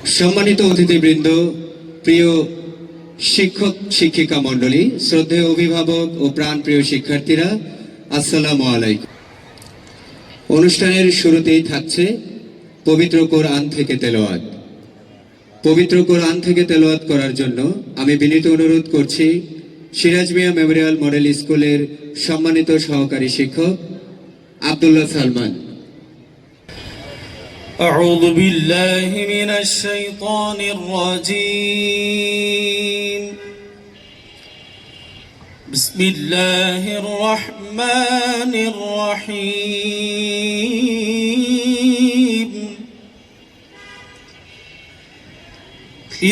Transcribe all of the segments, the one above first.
সম্মানিত অতিথিবৃন্দ, প্রিয় শিক্ষক শিক্ষিকা মণ্ডলী, শ্রদ্ধেয় অভিভাবক ও প্রাণপ্রিয় শিক্ষার্থীরা, আসসালামু আলাইকুম। অনুষ্ঠানের শুরুতেই থাকছে পবিত্র কোরআন থেকে তেলাওয়াত। পবিত্র কোরআন থেকে তেলাওয়াত করার জন্য আমি বিনীত অনুরোধ করছি সিরাজ মিয়া মেমোরিয়াল মডেল স্কুলের সম্মানিত সহকারী শিক্ষক আব্দুল্লাহ সালমান। أعوذ بالله من الشيطان الرجيم. بسم الله الرحمن الرحيم.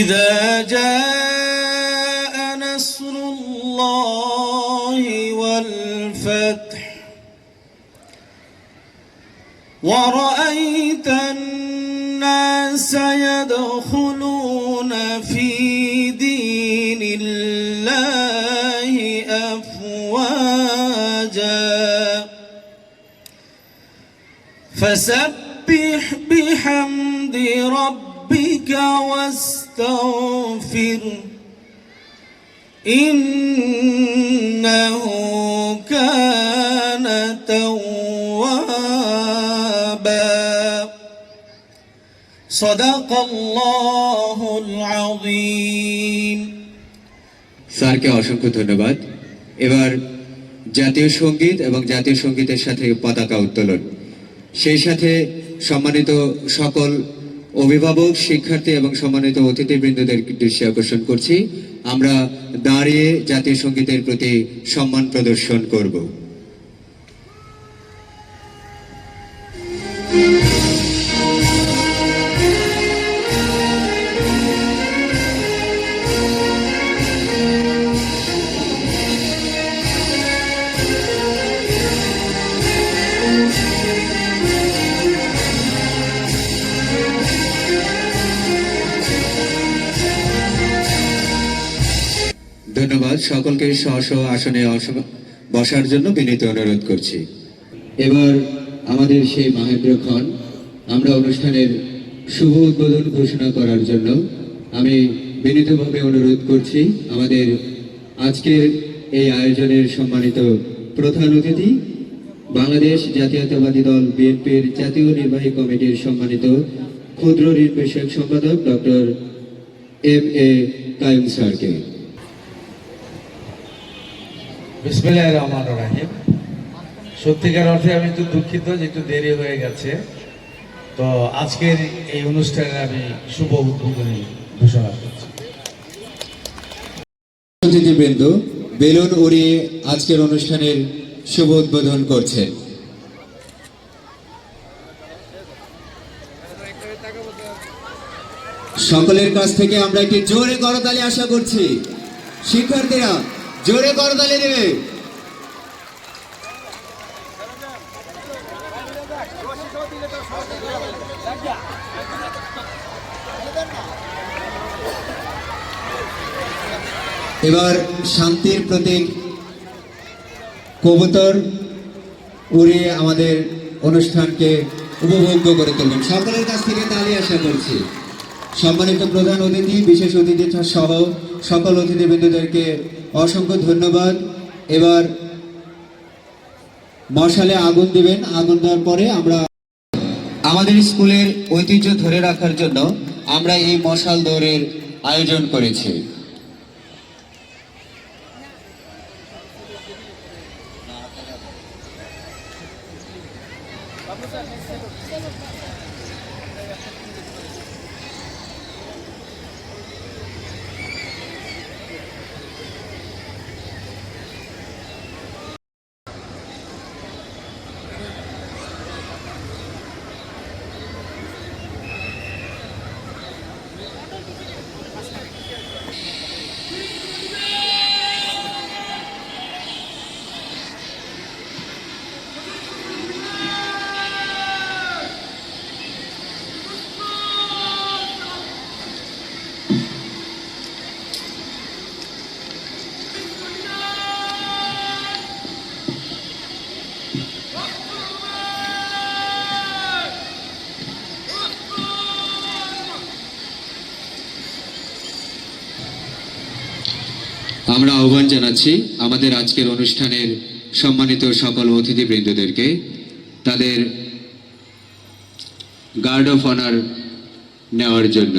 إذا جاء نصر الله والفتح ورأيت الناس يدخلون في دين الله أفواجا فسبح بحمد ربك واستغفر إنه كان توابا صدق الله العظيم. স্যারকে অসংখ্য ধন্যবাদ। এবার জাতীয় সঙ্গীত এবং জাতীয় সঙ্গীতের সাথে পতাকা উত্তোলন, সেই সাথে সম্মানিত সকল অভিভাবক, শিক্ষার্থী এবং সম্মানিত অতিথিবৃন্দদের দৃষ্টি আকর্ষণ করছি, আমরা দাঁড়িয়ে জাতীয় সঙ্গীতের প্রতি সম্মান প্রদর্শন করব। ধন্যবাদ। সকলকে স্ব স্ব আসনে বসার জন্য বিনীত অনুরোধ করছি। এবার আমাদের সেই মাহেন্দ্রক্ষণ, আমরা অনুষ্ঠানের শুভ উদ্বোধন ঘোষণা করার জন্য আমি বিনীতভাবে অনুরোধ করছি আমাদের আজকের এই আয়োজনের সম্মানিত প্রধান অতিথি, বাংলাদেশ জাতীয়তাবাদী দল বিএনপির জাতীয় নির্বাহী কমিটির সম্মানিত ক্ষুদ্র ঋণ বিষয়ক সম্পাদক ডক্টর এম.এ. কাইয়ুম স্যারকে। বিসমিল্লাহির রহমানির রহিম। সত্যিকার অর্থে আমি একটু দুঃখিত যে একটু দেরি হয়ে গেছে। তো আজকের এই অনুষ্ঠানে আমি শুভ উদ্বোধনী ঘোষণা করছি। অতিথিবৃন্দ বেলুন উড়িয়ে আজকের অনুষ্ঠানের শুভ উদ্বোধন করছেন। সকলের কাছ থেকে আমরা একটি জোরে করতালি আশা করছি। শিক্ষার্থীরা জোরে করতালি দেবে। এবার শান্তির প্রতীক কবুতর উড়িয়ে আমাদের অনুষ্ঠানকে উপভোগ্য করে তুলবেন। সকলের কাছ থেকে তালি আশা করছি। সম্মানিত প্রধান অতিথি, বিশেষ অতিথি সহ সকল অতিথিবৃন্দদেরকে অসংখ্য ধন্যবাদ। এবার মশালে আগুন দিবেন। আগুন দেওয়ার পরে আমরা আমাদের স্কুলের ঐতিহ্য ধরে রাখার জন্য আমরা এই মশাল দৌড়ের আয়োজন করেছি। আমরা আহ্বান জানাচ্ছি আমাদের আজকের অনুষ্ঠানের সম্মানিত সকল অতিথিবৃন্দদেরকে তাদের গার্ড অফ অনার নেওয়ার জন্য।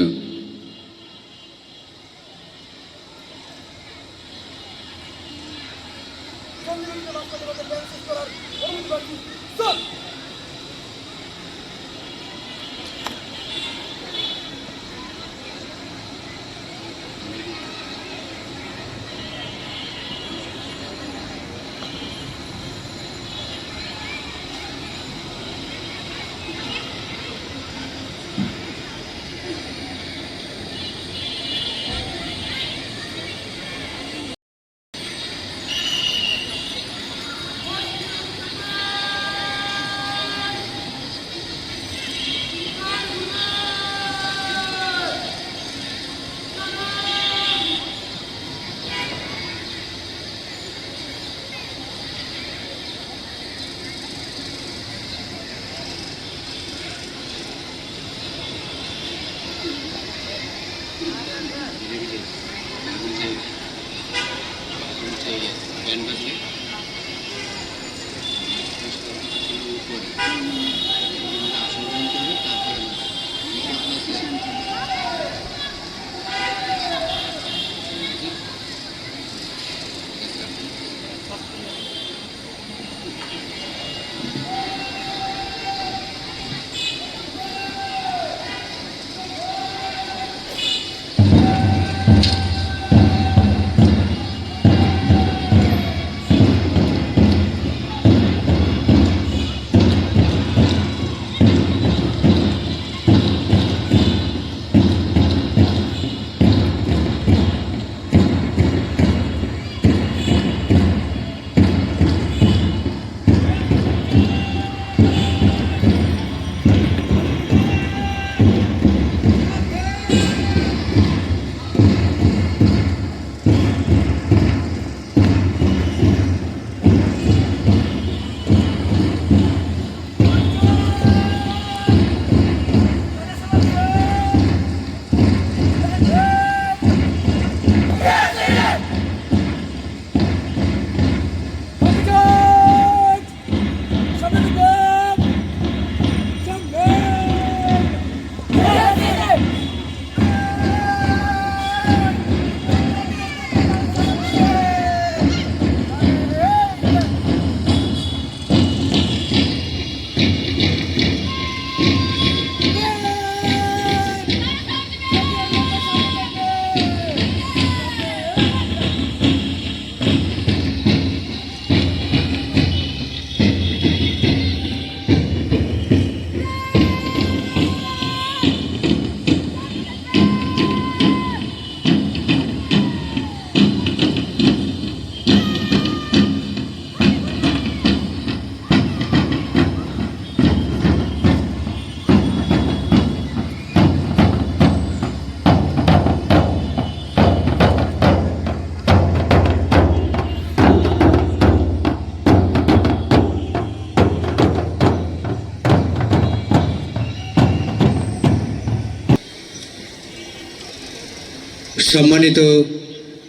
সম্মানিত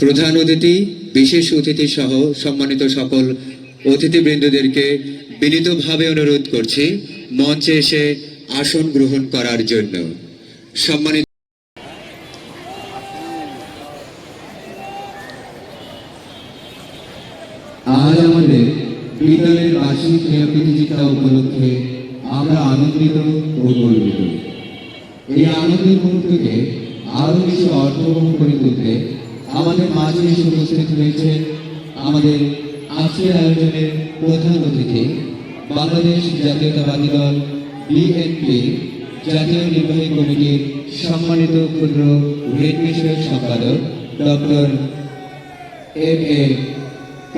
প্রধান অতিথি, বিশেষ অতিথি সহ সম্মানিত সকল অতিথিবৃন্দদেরকে বিনীতভাবে অনুরোধ করছি মঞ্চে এসে আসন গ্রহণ করার জন্য। সম্মানিত আজ আমাদের বিদ্যালয়ের বার্ষিক ক্রীড়া প্রতিযোগিতা উপলক্ষে আমরা আনন্দিত ও গর্বিত। এই আনন্দের মুহূর্তকে আরো বেশি অর্থবহ করে তুলতে আমাদের মাঝে এসে উপস্থিত হয়েছে আমাদের আজকের আয়োজনের প্রধান অতিথি, বাংলাদেশ জাতীয়তাবাদী দল বিএনপি জাতীয় নির্বাহী কমিটির সম্মানিত ক্ষুদ্র ঋণ বিষয়ক সম্পাদক doctor M A.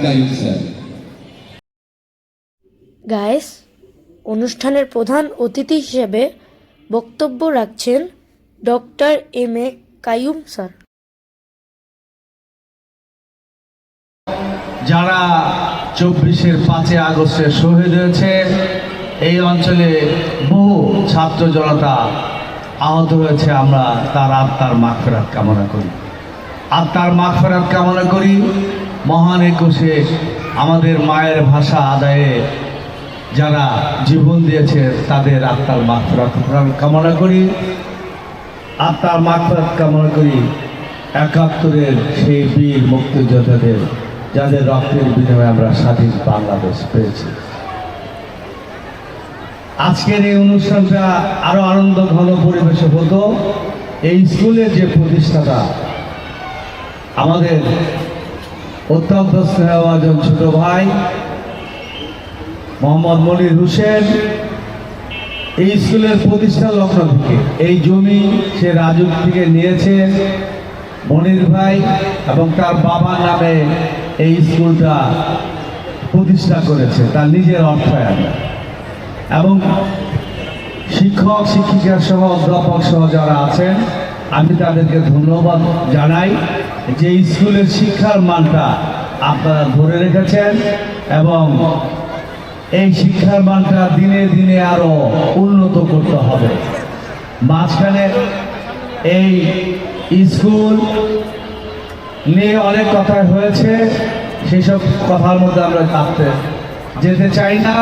Kaiyum sir. Guys, অনুষ্ঠানের প্রধান অতিথি হিসেবে বক্তব্য রাখছেন ডক্টর এম.এ. কাইয়ুম স্যার। যারা 24-এর 5 আগস্টে শহীদ হয়েছে, এই অঞ্চলে বহু ছাত্র জনতা আহত হয়েছে, আমরা তার আত্মার মাগফিরাত কামনা করি। আত্মার মাগফিরাত কামনা করি। মহান একুশে আমাদের মায়ের ভাষা আদায়ে যারা জীবন দিয়েছে তাদের আত্মার মাগফিরাত কামনা করি। আত্মার মাগফিরাত কামনা করি ৭১-এর সেই বীর মুক্তিযোদ্ধাদের, যাদের রক্তের বিনিময়ে আমরা স্বাধীন বাংলাদেশ পেয়েছি। আজকের এই অনুষ্ঠানটা আরো আনন্দ ঘন পরিবেশে হতো এই স্কুলের যে প্রতিষ্ঠাতা আমাদের অত্যন্ত স্নেহভাজন ছোট ভাই মোহাম্মদ মনির হোসেন এই স্কুলের প্রতিষ্ঠা লগ্ন থেকে এই জমি সে রাজুক থেকে নিয়েছে। মনির ভাই এবং তার বাবার নামে এই স্কুলটা প্রতিষ্ঠা করেছে তার নিজের অর্থায়নে, এবং শিক্ষক শিক্ষিকা সহ অধ্যাপক সহ যারা আছেন আমি তাদেরকে ধন্যবাদ জানাই যে স্কুলের শিক্ষার মানটা আপনারা ধরে রেখেছেন এবং এই শিক্ষার মানটা দিনে দিনে আরো উন্নত করতে হবে। মাঝখানে এই স্কুল নিয়ে অনেক কথা হয়েছে, সেসব কথার মধ্যে আমরা যেতে চাই না,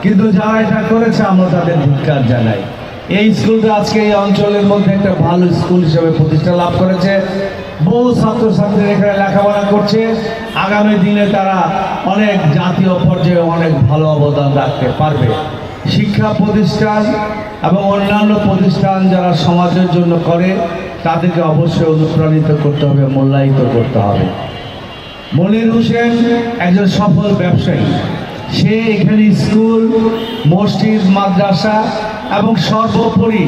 কিন্তু যারা এটা করেছে আমরা তাদের ধিক্কার জানাই। এই স্কুলটা আজকে এই অঞ্চলের মধ্যে একটা ভালো স্কুল হিসেবে প্রতিষ্ঠা লাভ করেছে। বহু ছাত্রছাত্রীরা এখানে লেখাপড়া করছে, আগামী দিনে তারা অনেক জাতীয় পর্যায়ে অনেক ভালো অবদান রাখতে পারবে। শিক্ষা প্রতিষ্ঠান এবং অন্যান্য প্রতিষ্ঠান যারা সমাজের জন্য করে তাদেরকে অবশ্যই অনুপ্রাণিত করতে হবে, মূল্যায়িত করতে হবে। মনির হোসেন একজন সফল ব্যবসায়ী, সে এখানে স্কুল, মসজিদ, মাদ্রাসা এবং সর্বোপরি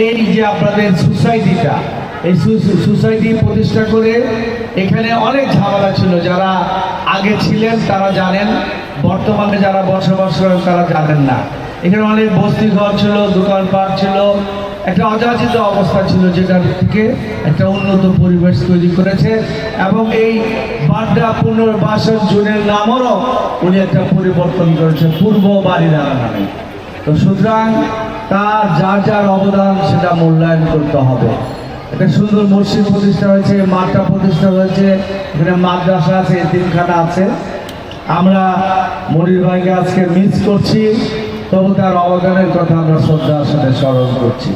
এই যে আপনাদের সোসাইটিটা, এই সোসাইটি প্রতিষ্ঠা করে এখানে অনেক ঝামেলা ছিল। যারা আগে ছিলেন তারা জানেন, বর্তমানে যারা বসবাস করেন তারা জানেন না। এখানে অনেক বস্তি ঘর ছিল, দোকানপাট ছিল, একটা অযাচিত অবস্থা ছিল, যেটা থেকে একটা উন্নত পরিবেশ তৈরি করেছে। এবং এই বাড্ডা পুনর্বাসন জোনের নামেরও উনি একটা পরিবর্তন করেছে, পূর্ব বাড়িদারা নামে। তো সুতরাং তার যার যার অবদান সেটা মূল্যায়ন করতে হবে। একটা সুন্দর মসজিদ প্রতিষ্ঠা হয়েছে, মাঠটা প্রতিষ্ঠা হয়েছে, এখানে মাদ্রাসা আছে, এতিমখানা আছে। আমরা মনির ভাইকে আজকে মিস করছি, তবু তার অবদানের কথা আমরা শ্রদ্ধার সাথে স্মরণ করছি।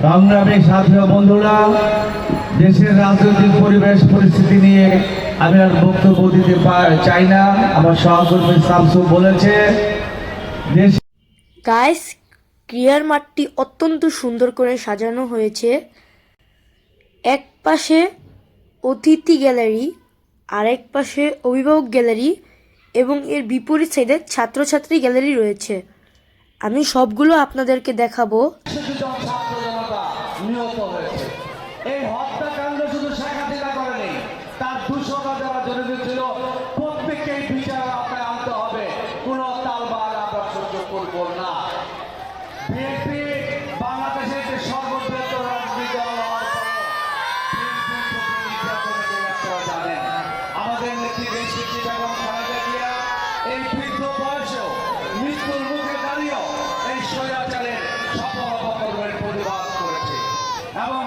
সংগ্রামী সাথী ও বন্ধুরা, দেশের রাজনৈতিক পরিবেশ পরিস্থিতি নিয়ে আমি আর বক্তব্য দিতে চাই না। আমার সহকর্মী শামসু বলেছে দেশ গাইস, ক্রীড়ার মাঠটি অত্যন্ত সুন্দর করে সাজানো হয়েছে। এক পাশে অতিথি গ্যালারি, আরেক পাশে অভিভাবক গ্যালারি এবং এর বিপরীত সাইডে ছাত্রছাত্রী গ্যালারি রয়েছে। আমি সবগুলো আপনাদেরকে দেখাবো। নিহত হয়েছে। এই হত্যাকাণ্ড শুধু শেখ হাসিনা করেনি, তার দূষণা যারা জড়িত ছিল প্রত্যেককেই বিচার আওতায় আনতে হবে। কোনো তালবাহার আমরা সহ্য করব না। বিএনপি বাংলাদেশের যে সর্ববৃহৎ রাজনৈতিক দল হওয়ার পরও জানেন আমাদের নেত্রী দেশনেত্রী বেগম খালেদা জিয়া এই বৃদ্ধ বয়সেও মৃত্যুর মুখে দাঁড়িয়েও এই স্বৈরাচারের সফল অপকর্মের প্রতিবাদ করেছে। এবং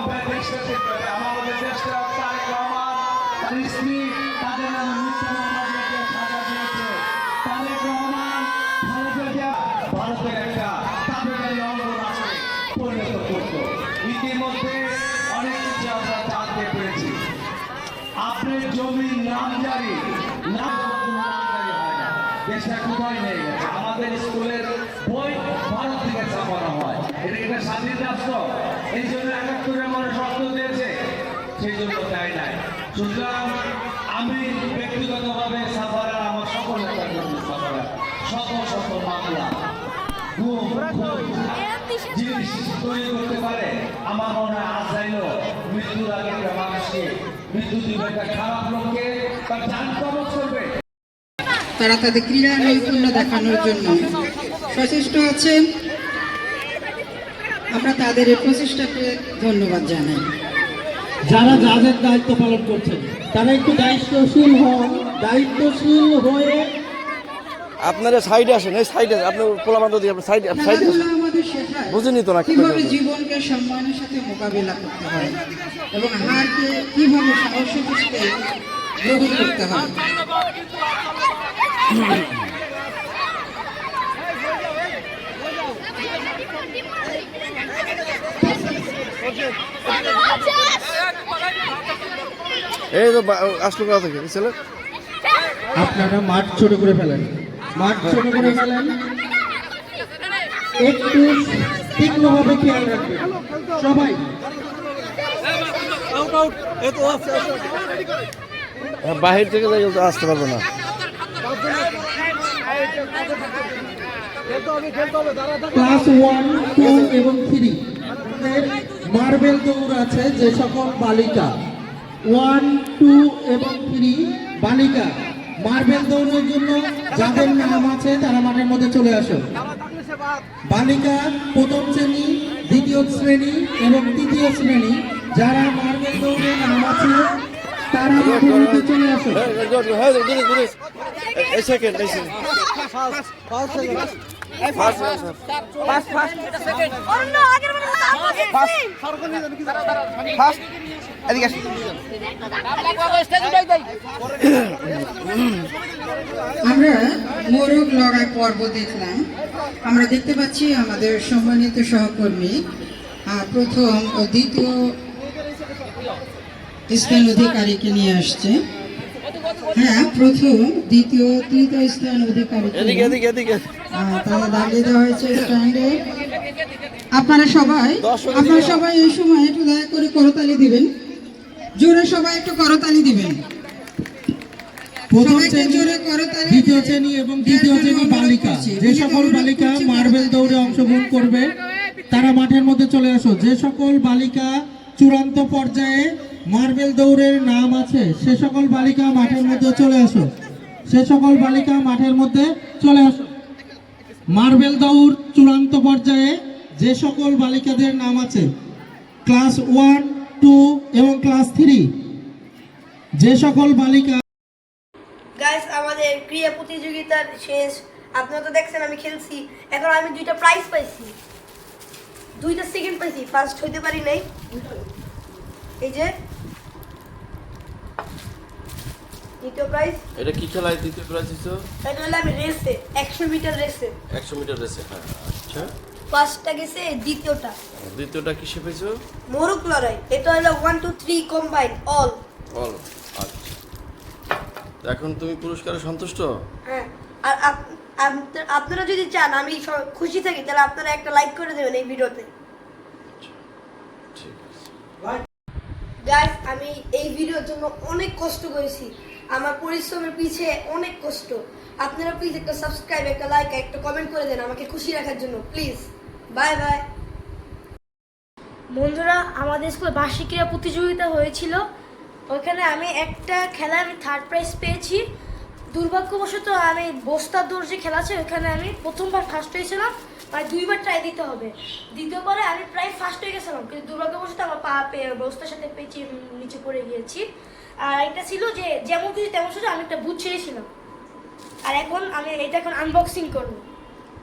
আমাদের দেশটা তারেক রহমান তার স্ত্রী তাদের নামে মিথ্যা মামলা দিয়ে সাজা দিয়েছে। তারেক রহমান খালেদা জিয়া ভারতের একটা দাবিদারি অঙ্গরাষ্ট্রে পরিণত করত। ইতিমধ্যে অনেক কিছু আমরা জানতে পেরেছি। আপনার জমির নামজারি হয় না, দেশটা কোথায় নিয়ে গেছে। আমাদের স্কুলের বই ভারত থেকে ছাপানো হয়। এটা একটা স্বাধীন রাষ্ট্র, এই জন্য ৭১-এর মানুষ রক্ত দিয়েছে, সেই জন্য দেয় নাই। সুতরাং আমি ব্যক্তিগতভাবে সাফারা আমার সকল শত মামলা জিনিস তৈরি করতে পারে। আমার মনে হয় আজ চাইলেও মৃত্যুর আগে একটা মানুষকে মৃত্যু দিবে, একটা খারাপ লোককে তার জান কবজ করবে। তারা তাদের ক্রীড়া নৈপুণ্য দেখানোর জন্য সচেষ্ট আছেন। আমরা তাদের এই প্রচেষ্টাকে ধন্যবাদ জানাই। যারা যাদের দায়িত্ব পালন করছেন তারা একটু দায়িত্বশীল হয়ে আপনারা সাইডে আসেন, এই সাইডে আপনার পোলাবান্ধ দিয়ে আপনার সাইডে সাইডে খেলাধুলা আমাদের শেখায় বুঝেনি তো না কি কিভাবে করবে। জীবনকে সম্মানের সাথে মোকাবিলা করতে হয় এবং হারকে কিভাবে সাহসের সাথে গ্রহণ করতে হয়। এই তো আসলো কোথা থেকে এই ছেলে? আপনারা মাঠ ছোট করে ফেলেন, মাঠ ছোট করে ফেলেন, একটু তীক্ষ্ণভাবে খেয়াল রাখবেন সবাই। বাহির থেকে যাই তো আসতে পারবো না। ক্লাস 1, 2 এবং 3 এর মার্বেল দৌড় আছে। যে সকল বালিকা 1, 2 এবং 3 বালিকা মার্বেল দৌড়ের জন্য যাদের নাম আছে তারা মাঠের মধ্যে চলে আসো। বালিকা প্রথম শ্রেণী, দ্বিতীয় শ্রেণী এবং তৃতীয় শ্রেণী যারা মার্বেল দৌড়ে নাম আছে তারা মাঠের মধ্যে চলে আসো। এই সেকেন্ড এই সেকেন্ড আমরা মোরগ লড়াই পর্ব দেখলাম। আমরা দেখতে পাচ্ছি আমাদের সম্মানিত সহকর্মী প্রথম ও দ্বিতীয় স্থান অধিকারীকে নিয়ে আসছে। হ্যাঁ, প্রথম, দ্বিতীয়, তৃতীয় স্থান অধিকারীকে এদিকে এদিকে এদিকে তারা দাঁড়িয়ে দেওয়া হয়েছে স্ট্যান্ডে। আপনারা সবাই এই সময় একটু দয়া করে করতালি দিবেন, জোরে সবাই একটু করতালি দিবেন। প্রথম সবাইকে শ্রেণী, জোরে করতালি দ্বিতীয় শ্রেণী এবং তৃতীয় শ্রেণী বালিকা যে সকল বালিকা মার্বেল দৌড়ে অংশগ্রহণ করবে তারা মাঠের মধ্যে চলে আসো। যে সকল বালিকা চূড়ান্ত পর্যায়ে মার্বেল দৌড়ের নাম আছে সে সকল বালিকা মাঠের মধ্যে চলে আসো। সে সকল বালিকা মাঠের মধ্যে চলে আসো। মার্বেল দৌড় চূড়ান্ত পর্যায়ে যে সকল বালিকাদের নাম আছে ক্লাস 1, 2 এবং ক্লাস 3 যে সকল বালিকা। গাইস, আমাদের ক্রীড়া প্রতিযোগিতার শেষ। আপনারা তো দেখছেন আমি খেলছি। এখন আমি 2টা প্রাইজ পাইছি, 2টা সেকেন্ড পাইছি, ফার্স্ট হইতে পারি নাই। এই যে দ্বিতীয় প্রাইজ। এটা কি খেলায় দ্বিতীয় প্রাইজ দিছো? এটা হলো আমি রেসে 100 মিটার রেসে 100 মিটার রেসে। হ্যাঁ, আচ্ছা। ফার্স্টটা গেছে, দ্বিতীয়টা দ্বিতীয়টা কিসে পেয়েছো? মোরগ লড়াই। এটা হলো 1, 2, 3 কম্বাইন অল। আচ্ছা, এখন তুমি পুরস্কারে সন্তুষ্ট? হ্যাঁ, আর আপনারা যদি চান আমি খুশি থাকি তাহলে আপনারা একটা লাইক করে দেবেন এই ভিডিওতে। ঠিক আছে। গাইস, আমি এই ভিডিওর জন্য অনেক কষ্ট করেছি। আমার পরিশ্রমের পিছে অনেক কষ্ট। আপনারা প্লিজ একটা সাবস্ক্রাইব, একটা লাইক, একটা কমেন্ট করে দেন আমাকে খুশি রাখার জন্য প্লিজ। Bye bye. বন্ধুরা, আমাদের স্কুলে বার্ষিক ক্রীড়া প্রতিযোগিতা হয়েছিল। ওইখানে আমি একটা খেলায় আমি 3rd প্রাইজ পেয়েছি। দুর্ভাগ্যবশত আমি বস্তার দৌড় যে খেলা আছে ওইখানে আমি প্রথমবার ফার্স্ট হয়েছিলাম, মানে 2বার ট্রাই দিতে হবে। দ্বিতীয়বারে আমি প্রায় ফার্স্ট হয়ে গেছিলাম, কিন্তু দুর্ভাগ্যবশত আমার পা বস্তার সাথে পেঁচিয়ে নিচে পড়ে গিয়েছি। আর এটা ছিল যে যেমন কিছু তেমন কিছু, আমি একটা বুট ছেড়েছিলাম। আর এখন আমি এটা আনবক্সিং করবো।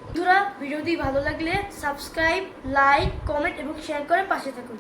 বন্ধুরা, ভিডিওটি ভালো লাগলে সাবস্ক্রাইব, লাইক, কমেন্ট এবং শেয়ার করে পাশে থাকুন।